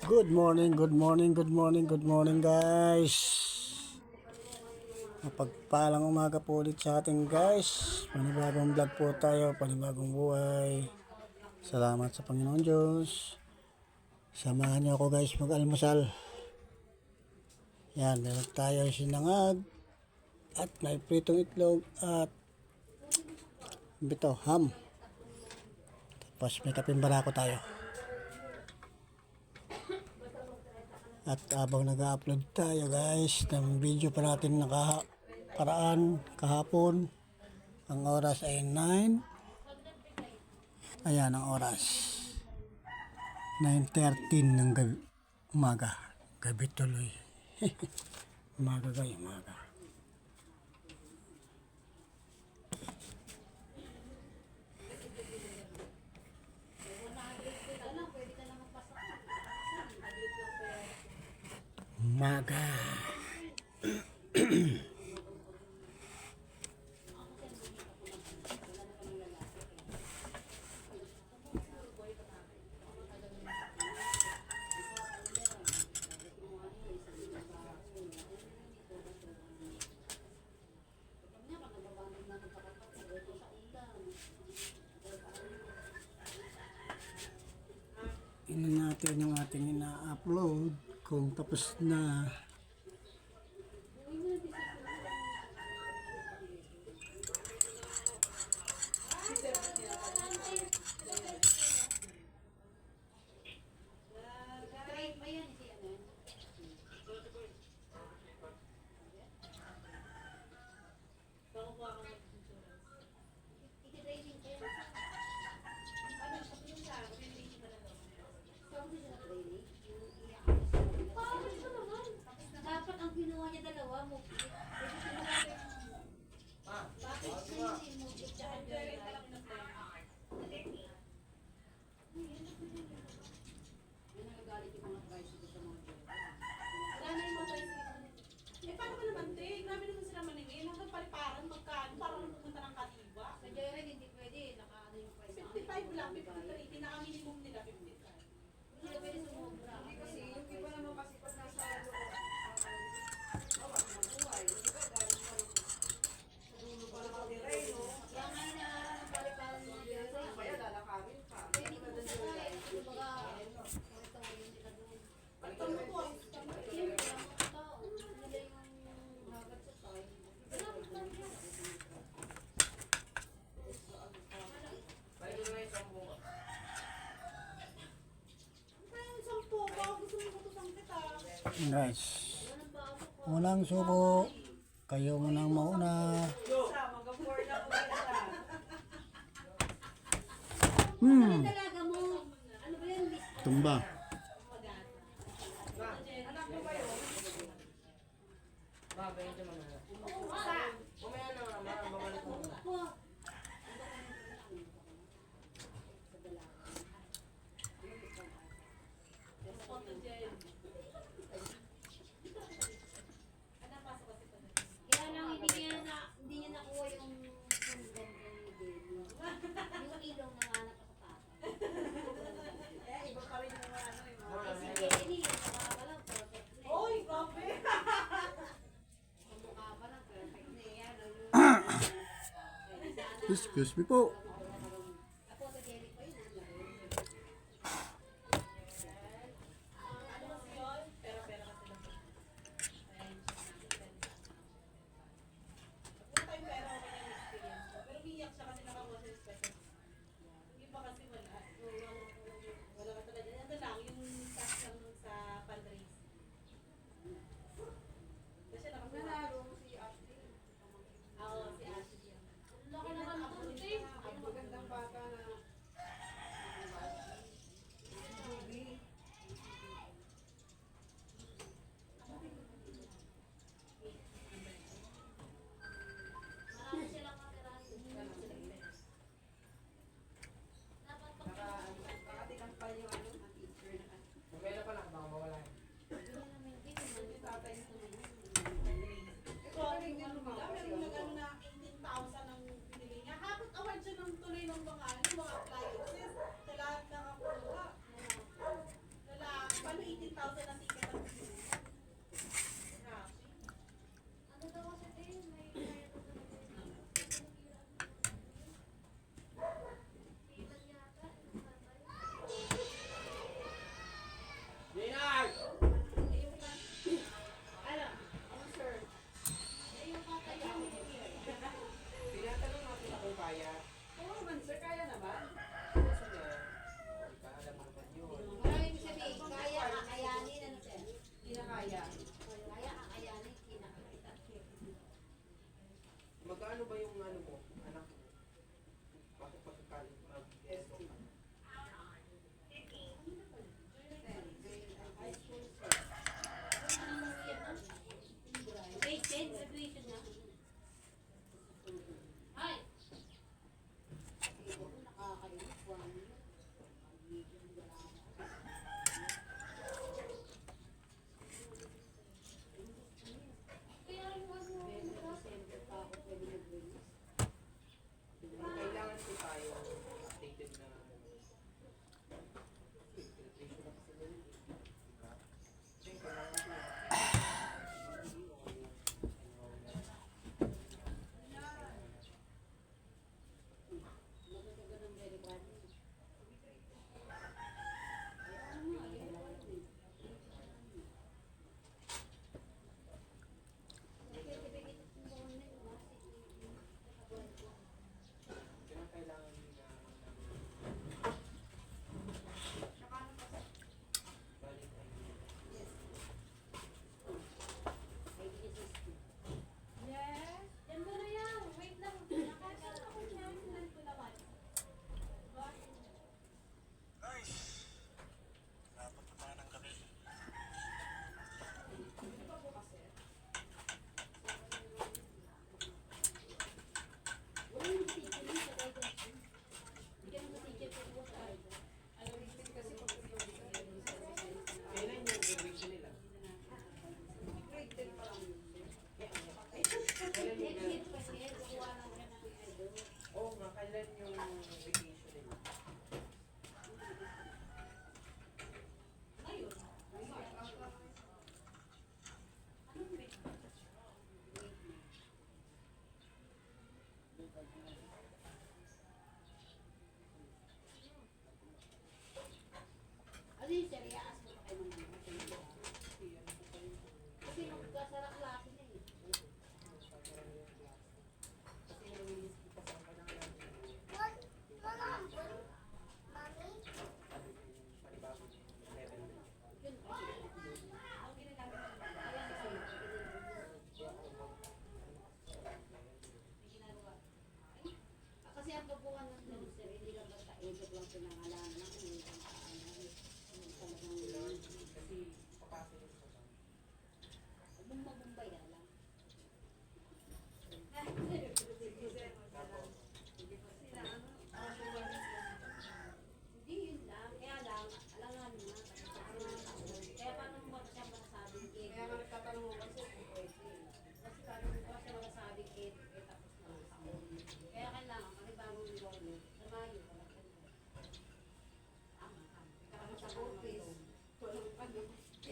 Good morning, good morning, good morning, good morning guys. Mapagpalang umaga po ulit sa ating guys. Panibagong vlog po tayo, panibagong buhay. Salamat sa Panginoon Diyos. Samahan niyo ako guys mag-almusal. Yan, meron tayo sinangag at may pritong itlog at bito, ham. Tapos may kapeng barako tayo. At habang nag-upload tayo guys ng video pa natin nakakaraan kahapon, ang oras ay 9. Ayan ang oras, 9:13 ng gabi, umaga. Gabi tuloy. Umaga guys, umaga. Umaga. Tingnan natin yung ating ina-upload kung tapos na. Dapat ang ginawa niya dalawa mo. Bakit sinisin mo? Nagagalit yung mga tricycle sa mga Wala na yung mga tricycle. Eh, paano ka naman, te? Grabe naman sila maningin. Hanggang paliparan, magkano? Parang pumunta ng Kaliwa. sa Joyride, hindi pwede. Nakaano yung price. 55 lang, 53. Pinaka-minimum nila, 55. Hindi na pwede sumobra. Hindi kasi, yung iba naman kasi pag nasa bawa ng buhay, di ba, galing pa rin sa dulo pa lang katiray, no? Kaya nga na ang paliparan ng mga Joyride. Kaya lalakarin pa. Pwede ko sa mga kumbaga, ito yung nila doon. Palitan mo po. Siyempre, ang mga tao, nila yung hagat sa tayo. Pwede na yung isang bunga. Kaya yung 10, baka gusto mo kutusan kita. Guys, unang suko, kayo munang mauna. Sa, mag-4 na po isa. Ano talaga mo? Ano ba yan? Tumba. Anak mo ba yun? Babay, ito man na. Umaya na nga, babalik mo. Ako. Kaya lang hindi niya nakuha yung sundan yung ilong na nga nakakapata. Eh, iba pa rin yung ano, yung mga... Si Kenny, mukha lang perfect na. Oy, grabe. Sa mukha pa lang perfect na yan. Excuse me po. Ako sa Kenny pa yun. Wala tayong pera, okay na yung experience ko. Pero umiyak siya kasi nakakuha sa special. Yung iba kasi wala. Wala ka talaga. Ano lang, yung cash lang nun sa fundraising. Kasi nakakuha. Nanalo si Ashley. Oo, si Ashley. Laki naman ang punti. Abot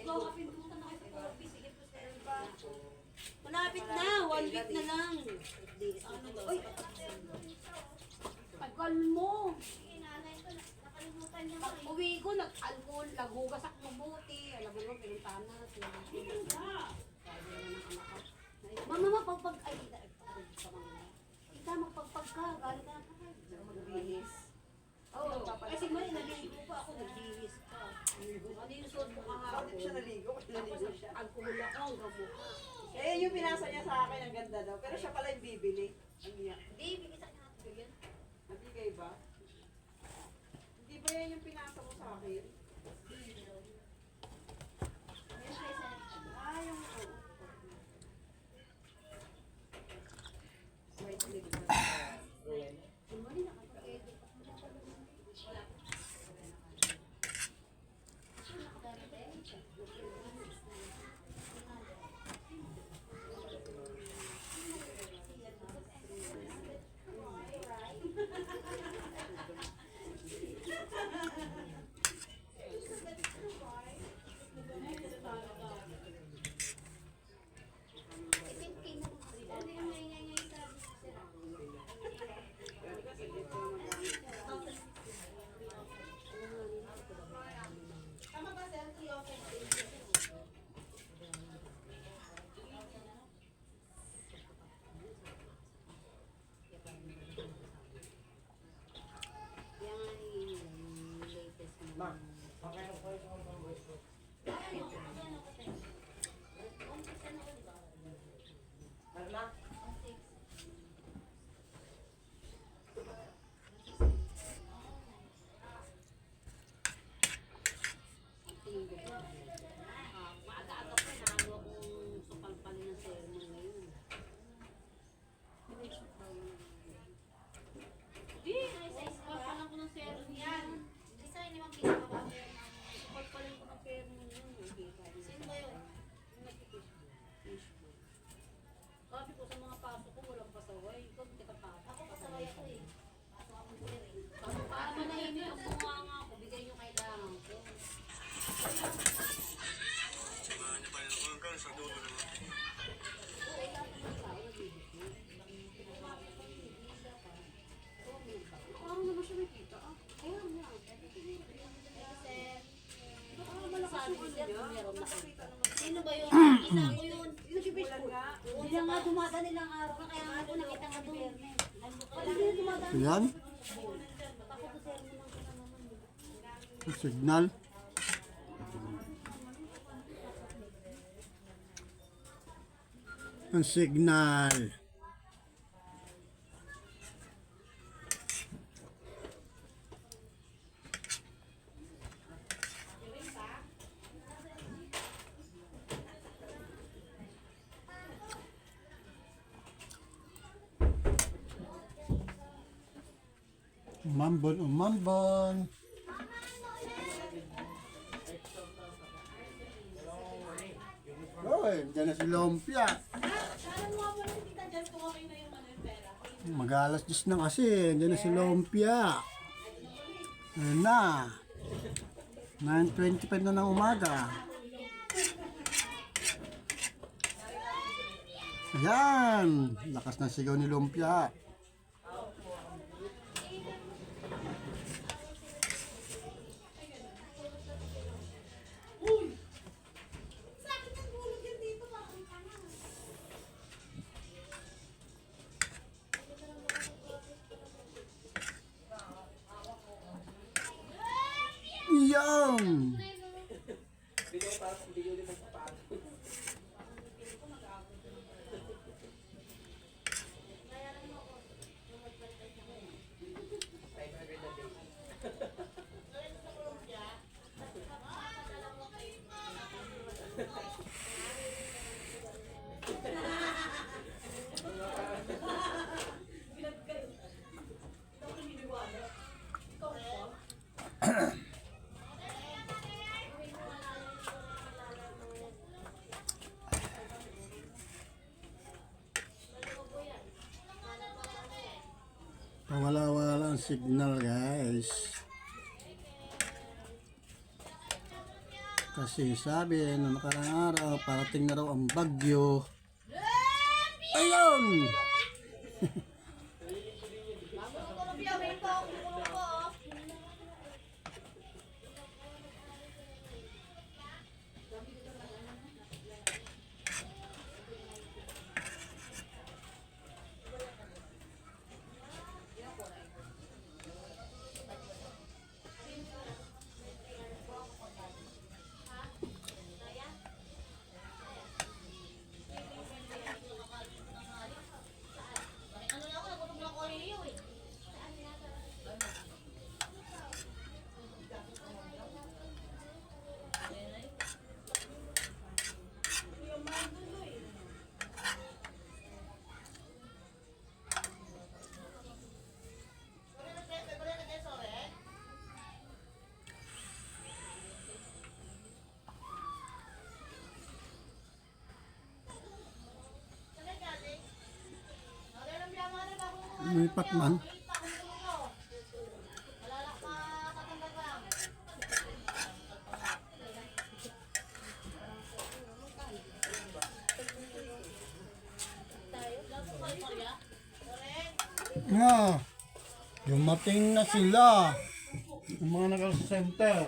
Ikaw, kapindutan na kayo sa coffee. Sige po, sir. Malapit na. 1 week na lang. Uy! Tagal mo. Nanay ko, nakalimutan niya Pag uwi ko, nag-alcohol, naghugas ako mabuti. Alam mo naman, pinuntahan natin. Mama, pagpag... Ay, kita, magpagpag ka. Galing ka na pa. Magbihis. Oo. Kasi may naligo pa ako, nagbihis ka. Ano yung suot mo kahapon? Bakit siya naligo? Naligo siya. Alcohol ako, hanggang mukha. Eh, yung pinasa niya sa akin, ang ganda daw. Pero siya pala yung bibili. Ang niya. Hindi, bigay sa akin natin yun. Nabigay ba? Hindi ba yan yung pinasa mo sa akin? Ah, yung... White leg na. Mali na kapag-edit. Tama ba, sir? Okay. Yan nga yung latest mo. Maaga-aga pa, naano akong supalpalin ng sermon ngayon. Di, supalpalan ko ng sermon yan. Design naman pinapagawa. Supalpalan ko ng sermon yun. Sino ba yun? Sabi ko sa mga pasok ko, walang pasaway. Ikaw, hindi ka pasok. Ako kasaway ako eh. Pasok akong tuloy eh. Para manahimik ang bunganga ko, bigay yung kailangan ko. Samahan niyo pa rin ako hanggang sa dulo naman. Parang naman siya may kita. Kaya nga. Baka malakas yung ano niya. Meron na kita. Sino ba yun? Isa ko yun. Bulan nga. Hindi lang nga dumadaan ilang araw na kaya nga ako nakita nga doon. Wala hindi dumadaan. Yan, Ako po sir mo lang kita naman. yung signal. Ang signal. Umambon, umambon. Oy, dyan na si Lumpia. Sana mo ako na kita dyan kung okay na yung ano yung pera. Mag-alas 10 na kasi. Dyan na si Lumpia. Ayan na. 9:25 na ng umaga. Ayan. Lakas ng sigaw ni Lumpia. Sakit ang gulog yan dito. Bakit ka na? Yan. Wala-wala ang signal, guys. Kasi sabi nung nakarang araw, parating na raw ang bagyo. Ayun! Lumipat man. Nga, dumating na sila. Yung mga nag-center.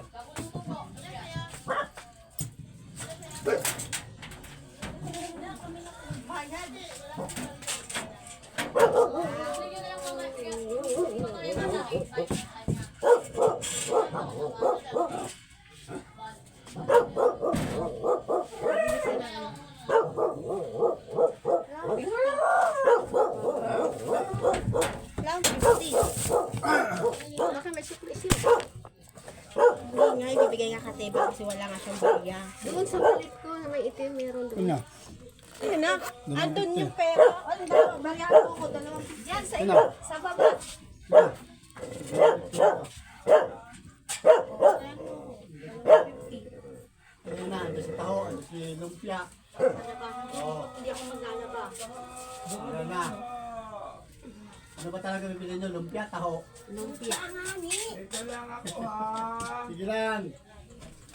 Baka may suklis yun. Hindi nga, ibibigay nga katiba kasi wala nga siyang barya. Doon sa palit ko na may itim, meron doon. Ina. Ayun na, andun itim. yung pera. Ano ba, barya ko, 2. Diyan, sa Ina. sa baba. Ayun na, ando si Taho, ando si Lumpia. Hindi ako maglalaba. Ayun na. Ano ba talaga bibili nyo? Lumpia, Taho? Lumpia. Sige lang.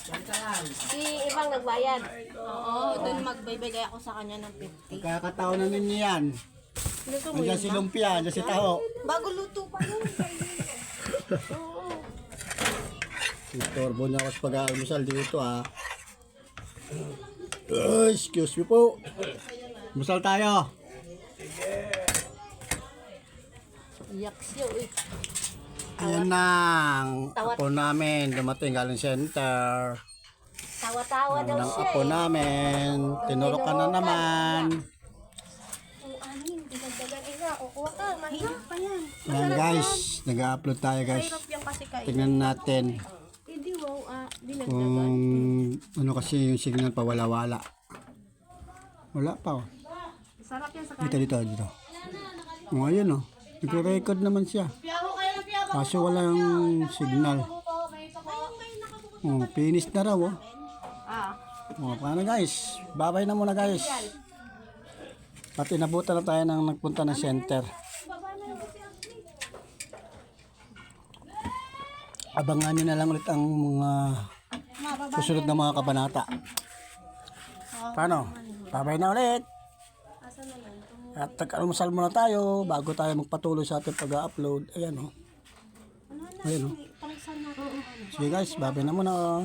Basta yan. Si ibang nagbayad. Oo, doon magbibigay ako sa kanya ng 50. Pagkakataon na ninyo yan. Luto mo Andiyan yun si ba? Lumpia, andiyan si Taho. Bago luto pa yun. Oo. Turbo na ako sa pag-aalmusal dito ah. Excuse me po. Musal tayo. Yaksyo eh. Ayan na ang apo namin. Dumating galing center. Tawa-tawa daw Ang siya apo eh. namin. Tinurukan na naman. Ang anin, dinagdagan ina. Kukuha ka, mahirap pa yan. Ayan guys. Nag-upload tayo guys. Mahirap yan kasi kayo. Tingnan natin Hindi wow, dinagdagan. kung ano kasi yung signal pa wala-wala. Wala pa oh. Sarap yan sa Dito. Oh, ayun oh. Nagre-record naman siya. Kaso walang signal. Oh, finish na raw oh. Oh, paano guys? Babay na muna guys. At inabutan na tayo ng nagpunta ng center. Abangan nyo na lang ulit ang mga susunod na mga kabanata. Paano? Babay na ulit. At tag-almusal muna tayo bago tayo magpatuloy sa ating pag-upload. Ayan o. Ayan o. Sige guys, babay na muna.